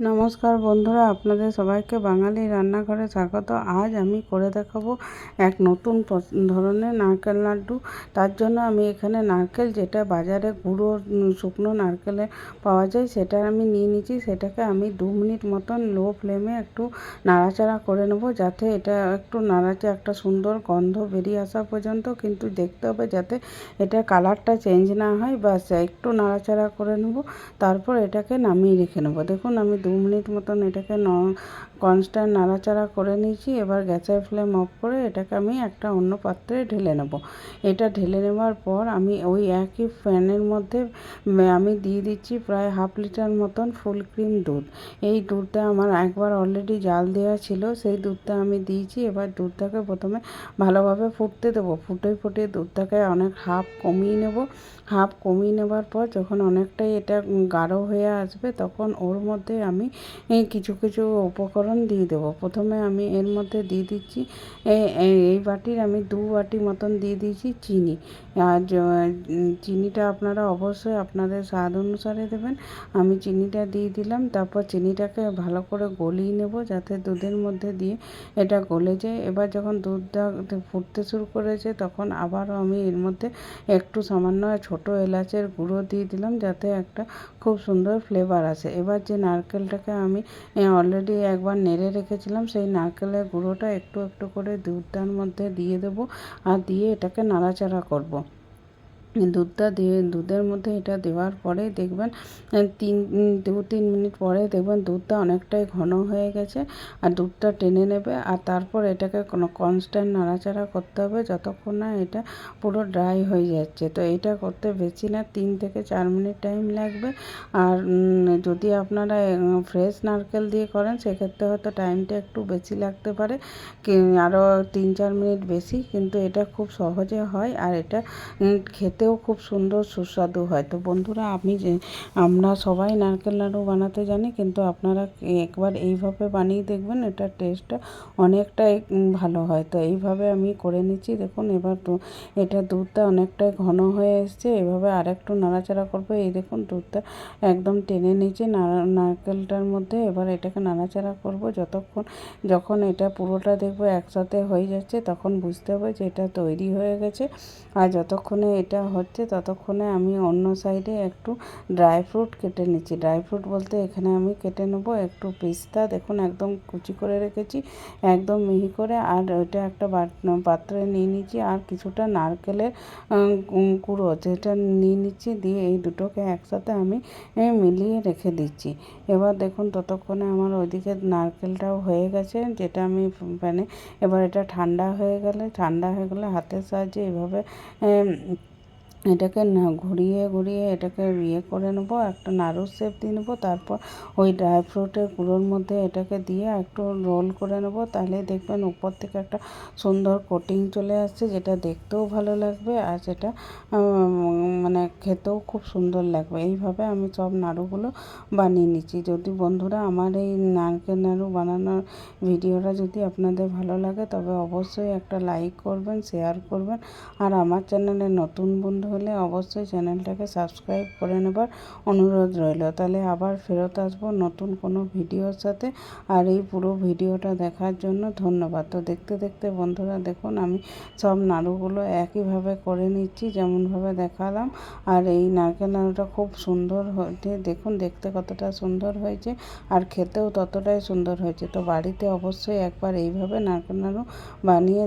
নমস্কার বন্ধুরা, আপনাদের সবাইকে বাঙালি রান্নাঘরে স্বাগত। আজ আমি করে দেখাবো এক নতুন ধরনের নারকেল লাড্ডু। তার জন্য আমি এখানে নারকেল, যেটা বাজারে গুঁড়ো শুকনো নারকেলে পাওয়া যায়, সেটা আমি নিয়ে নিচ্ছি। সেটাকে আমি 2 মিনিট মতন লো ফ্লেমে একটু নাড়াচাড়া করে নেব, যাতে এটা একটু একটা সুন্দর গন্ধ বেরিয়ে আসা পর্যন্ত। কিন্তু দেখতে হবে যাতে এটা কালারটা চেঞ্জ না হয়, বাস একটু নাড়াচাড়া করে নেব। তারপর এটাকে নামিয়ে রেখে নেব। দেখুন আমি 2 মিনিট মতন এটাকে কনস্ট্যান্ট নাড়াচাড়া করে নিয়েছি। এবার গ্যাসের ফ্লেম অফ করে এটাকে আমি একটা অন্য পাত্রে ঢেলে নেব। এটা ঢেলে নেওয়ার পর আমি ওই একই প্যানের মধ্যে আমি দিয়ে দিচ্ছি প্রায় 1/2 লিটার মতন ফুল ক্রিম দুধ। এই দুধটা আমার একবার অলরেডি জাল দেওয়া ছিল, সেই দুধটা আমি দিয়েছি। এবার দুধটাকে প্রথমে ভালোভাবে ফুটতে দেবো। ফুটে দুধটাকে অনেক হাফ কমিয়ে নেবার পর যখন অনেকটাই এটা গাঢ় হয়ে আসবে, তখন ওর মধ্যে আমি কিছু উপকরণ দিয়ে দেবো। প্রথমে আমি এর মধ্যে দিয়ে দিচ্ছি এই বাটির আমি 2 বাটি মতন দিয়ে দিয়েছি চিনি। আর চিনিটা আপনারা অবশ্যই আপনাদের স্বাদ অনুসারে দেবেন। আমি চিনিটা দিয়ে দিলাম। তারপর চিনিটাকে ভালো করে গলিয়ে নেব, যাতে দুধের মধ্যে দিয়ে এটা গলে যায়। এবার যখন দুধটা ফুটতে শুরু করেছে, তখন আবারও আমি এর মধ্যে একটু সামান্য ছোট এলাচের গুঁড়ো দিয়ে দিলাম, যাতে একটা খুব সুন্দর ফ্লেভার আসে। এবার যে নারকেলটাকে আমি অলরেডি একবার নেড়ে রেখেছিলাম, সেই নারকেলের গুঁড়োটা একটু একটু করে দুধটার মধ্যে দিয়ে দেবো, আর দিয়ে এটাকে নাড়াচাড়া করব। দুধের মধ্যে এটা দেওয়ার পরে দেখবেন 2-3 মিনিট পরে দেখবেন দুধটা অনেকটাই ঘন হয়ে গেছে, আর দুধটা টেনে নেবে। আর তারপর এটাকে কনস্ট্যান্ট নাড়াচাড়া করতে হবে যতক্ষণ না এটা পুরো ড্রাই হয়ে যাচ্ছে। তো এটা করতে বেশি না 3 থেকে 4 মিনিট টাইম লাগবে। আর যদি আপনারা ফ্রেশ নারকেল দিয়ে করেন, সেক্ষেত্রে হয়তো টাইমটা একটু বেশি লাগতে পারে, আরও 3-4 মিনিট বেশি। কিন্তু এটা খুব সহজে হয়, আর এটা খেতেও খুব সুন্দর সুস্বাদু হয়। তো বন্ধুরা, আমরা সবাই নারকেল নাড়ু বানাতে জানি, কিন্তু আপনারা একবার এইভাবে বানিয়ে দেখবেন, এটার টেস্টটা অনেকটাই ভালো হয়। তো এইভাবে আমি করে নিচ্ছি। দেখুন এবার এটা দুধটা অনেকটাই ঘন হয়ে এসছে। এভাবে আরেকটু নাড়াচাড়া করবো। এই দেখুন দুধটা একদম টেনে নিয়েছি নারকেলটার মধ্যে। এবার এটাকে নাড়াচাড়া করব যখন এটা পুরোটা দেখবো একসাথে হয়ে যাচ্ছে, তখন বুঝতে হবে যে এটা তৈরি হয়ে গেছে। আর যতক্ষণে এটা হচ্ছে, ততক্ষণে আমি অন্য সাইডে একটু ড্রাই ফ্রুট কেটে নিচ্ছি। ড্রাই ফ্রুট বলতে এখানে আমি কেটে নেবো একটু পিস্তা। দেখুন একদম কুচি করে রেখেছি, একদম মিহি করে। আর ওইটা একটা পাত্রে নিয়ে নিচ্ছি। আর কিছুটা নারকেলের গুঁড়ো যেটা নিয়ে নিচ্ছি, দিয়ে এই দুটোকে একসাথে আমি মিলিয়ে রেখে দিচ্ছি। এবার দেখুন ততক্ষণে আমার ওইদিকে নারকেলটাও হয়ে গেছে, যেটা আমি প্যানে। এবার এটা ঠান্ডা হয়ে গেলে হাতের সাহায্যে এভাবে এটাকে ঘুরিয়ে এটাকে করে নেবো, একটা নাড়ুর শেপ দিয়ে নেবো। তারপর ওই ড্রাই ফ্রুটের গুঁড়োর মধ্যে এটাকে দিয়ে একটু রোল করে নেবো। তাহলে দেখবেন উপর থেকে একটা সুন্দর কোটিং চলে আসছে, যেটা দেখতেও ভালো লাগবে, আর সেটা মানে খেতেও খুব সুন্দর লাগবে। এইভাবে আমি সব নাড়ুগুলো বানিয়ে নিচ্ছি। যদি বন্ধুরা আমার এই নারকেল নাড়ু বানানোর ভিডিওটা যদি আপনাদের ভালো লাগে, তবে অবশ্যই একটা লাইক করবেন, শেয়ার করবেন। আর আমার চ্যানেলে নতুন বন্ধু হলে অবশ্যই চ্যানেলটাকে সাবস্ক্রাইব করে নেবার অনুরোধ রইল। তাহলে আবার ফেরত আসবো নতুন কোনো ভিডিওর সাথে। আর এই পুরো ভিডিওটা দেখার জন্য ধন্যবাদ। তো দেখতে বন্ধুরা দেখুন আমি সব নাড়ুগুলো একইভাবে করে নিচ্ছি, যেমনভাবে দেখালাম। আর এই নারকেল নাড়ুটা খুব সুন্দর হয়েছে। দেখুন দেখতে কতটা সুন্দর হয়েছে, আর খেতেও ততটাই সুন্দর হয়েছে। তো বাড়িতে অবশ্যই একবার এইভাবে নারকেল নাড়ু বানিয়ে